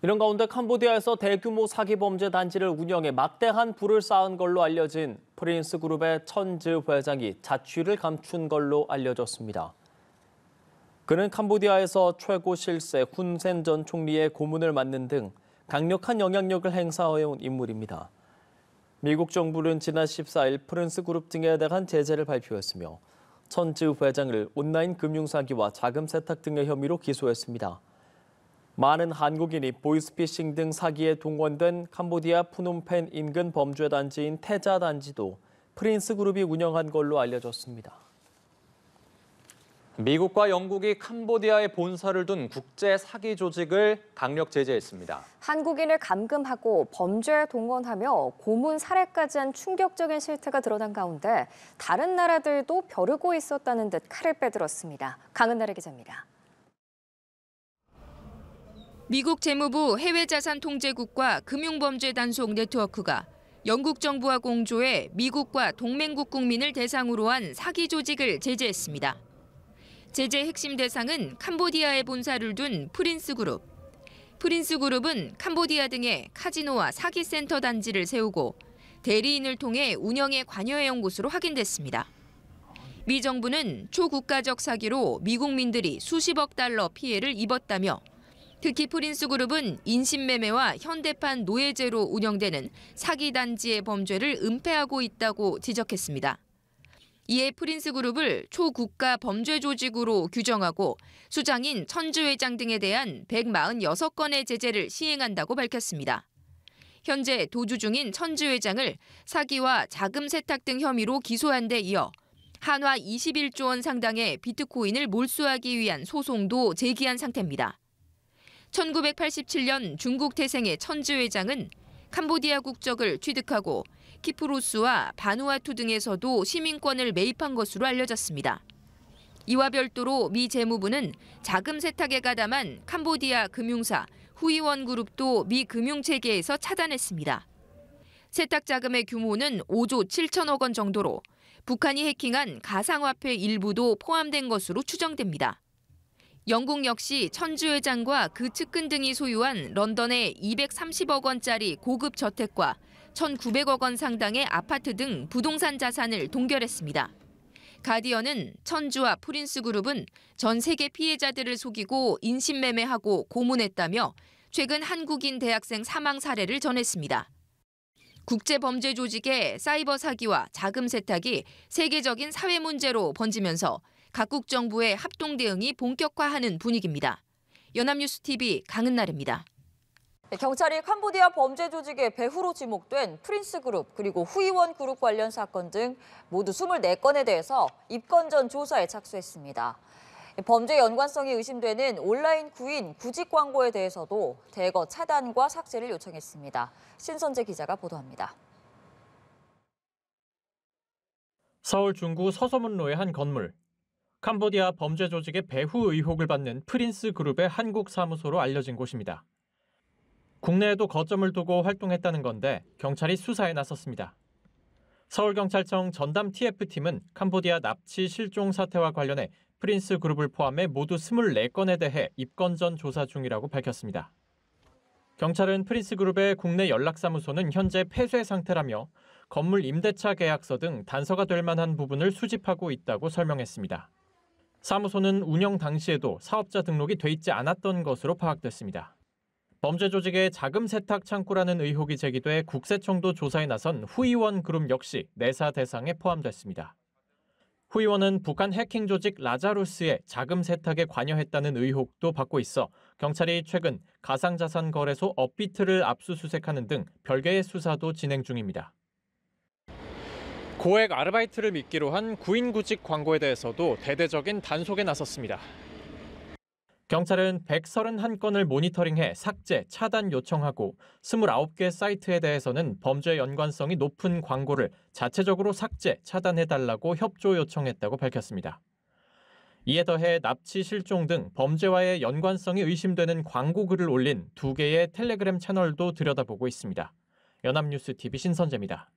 이런 가운데 캄보디아에서 대규모 사기 범죄 단지를 운영해 막대한 부를 쌓은 걸로 알려진 프린스 그룹의 천즈 회장이 자취를 감춘 걸로 알려졌습니다. 그는 캄보디아에서 최고 실세 훈센 전 총리의 고문을 맡는 등 강력한 영향력을 행사해온 인물입니다. 미국 정부는 지난 14일 프린스 그룹 등에 대한 제재를 발표했으며 천즈 회장을 온라인 금융사기와 자금 세탁 등의 혐의로 기소했습니다. 많은 한국인이 보이스피싱 등 사기에 동원된 캄보디아 푸놈펜 인근 범죄 단지인 태자 단지도 프린스 그룹이 운영한 걸로 알려졌습니다. 미국과 영국이 캄보디아에 본사를 둔 국제 사기 조직을 강력 제재했습니다. 한국인을 감금하고 범죄에 동원하며 고문 살해까지 한 충격적인 실태가 드러난 가운데 다른 나라들도 벼르고 있었다는 듯 칼을 빼들었습니다. 강은나래 기자입니다. 미국 재무부 해외자산통제국과 금융범죄단속 네트워크가 영국 정부와 공조해 미국과 동맹국 국민을 대상으로 한 사기 조직을 제재했습니다. 제재 핵심 대상은 캄보디아에 본사를 둔 프린스 그룹. 프린스 그룹은 캄보디아 등에 카지노와 사기센터 단지를 세우고 대리인을 통해 운영에 관여해온 것으로 확인됐습니다. 미 정부는 초국가적 사기로 미국민들이 수십억 달러 피해를 입었다며 특히 프린스 그룹은 인신매매와 현대판 노예제로 운영되는 사기 단지의 범죄를 은폐하고 있다고 지적했습니다. 이에 프린스 그룹을 초국가 범죄 조직으로 규정하고 수장인 천즈 회장 등에 대한 146건의 제재를 시행한다고 밝혔습니다. 현재 도주 중인 천즈 회장을 사기와 자금 세탁 등 혐의로 기소한 데 이어 한화 21조 원 상당의 비트코인을 몰수하기 위한 소송도 제기한 상태입니다. 1987년 중국 태생의 천즈 회장은 캄보디아 국적을 취득하고 키프로스와 바누아투 등에서도 시민권을 매입한 것으로 알려졌습니다. 이와 별도로 미 재무부는 자금 세탁에 가담한 캄보디아 금융사 후이원 그룹도 미 금융체계에서 차단했습니다. 세탁 자금의 규모는 5조 7천억 원 정도로 북한이 해킹한 가상화폐 일부도 포함된 것으로 추정됩니다. 영국 역시 천즈 회장과 그 측근 등이 소유한 런던의 230억 원짜리 고급 저택과 1,900억 원 상당의 아파트 등 부동산 자산을 동결했습니다. 가디언은 천즈와 프린스 그룹은 전 세계 피해자들을 속이고 인신매매하고 고문했다며 최근 한국인 대학생 사망 사례를 전했습니다. 국제범죄 조직의 사이버 사기와 자금 세탁이 세계적인 사회 문제로 번지면서 각국 정부의 합동 대응이 본격화하는 분위기입니다. 연합뉴스TV 강은나래입니다. 경찰이 캄보디아 범죄 조직의 배후로 지목된 프린스 그룹 그리고 후이원 그룹 관련 사건 등 모두 24건에 대해서 입건 전 조사에 착수했습니다. 범죄 연관성이 의심되는 온라인 구인 구직 광고에 대해서도 대거 차단과 삭제를 요청했습니다. 신선재 기자가 보도합니다. 서울 중구 서소문로의 한 건물. 캄보디아 범죄 조직의 배후 의혹을 받는 프린스 그룹의 한국 사무소로 알려진 곳입니다. 국내에도 거점을 두고 활동했다는 건데 경찰이 수사에 나섰습니다. 서울경찰청 전담 TF팀은 캄보디아 납치 실종 사태와 관련해 프린스 그룹을 포함해 모두 24건에 대해 입건 전 조사 중이라고 밝혔습니다. 경찰은 프린스 그룹의 국내 연락사무소는 현재 폐쇄 상태라며 건물 임대차 계약서 등 단서가 될 만한 부분을 수집하고 있다고 설명했습니다. 사무소는 운영 당시에도 사업자 등록이 돼 있지 않았던 것으로 파악됐습니다. 범죄 조직의 자금 세탁 창구라는 의혹이 제기돼 국세청도 조사에 나선 후이원 그룹 역시 내사 대상에 포함됐습니다. 후이원은 북한 해킹 조직 라자루스의 자금 세탁에 관여했다는 의혹도 받고 있어 경찰이 최근 가상자산 거래소 업비트를 압수수색하는 등 별개의 수사도 진행 중입니다. 고액 아르바이트를 미끼로 한 구인구직 광고에 대해서도 대대적인 단속에 나섰습니다. 경찰은 131건을 모니터링해 삭제, 차단 요청하고 29개 사이트에 대해서는 범죄 연관성이 높은 광고를 자체적으로 삭제, 차단해달라고 협조 요청했다고 밝혔습니다. 이에 더해 납치, 실종 등 범죄와의 연관성이 의심되는 광고 글을 올린 2개의 텔레그램 채널도 들여다보고 있습니다. 연합뉴스TV 신선재입니다.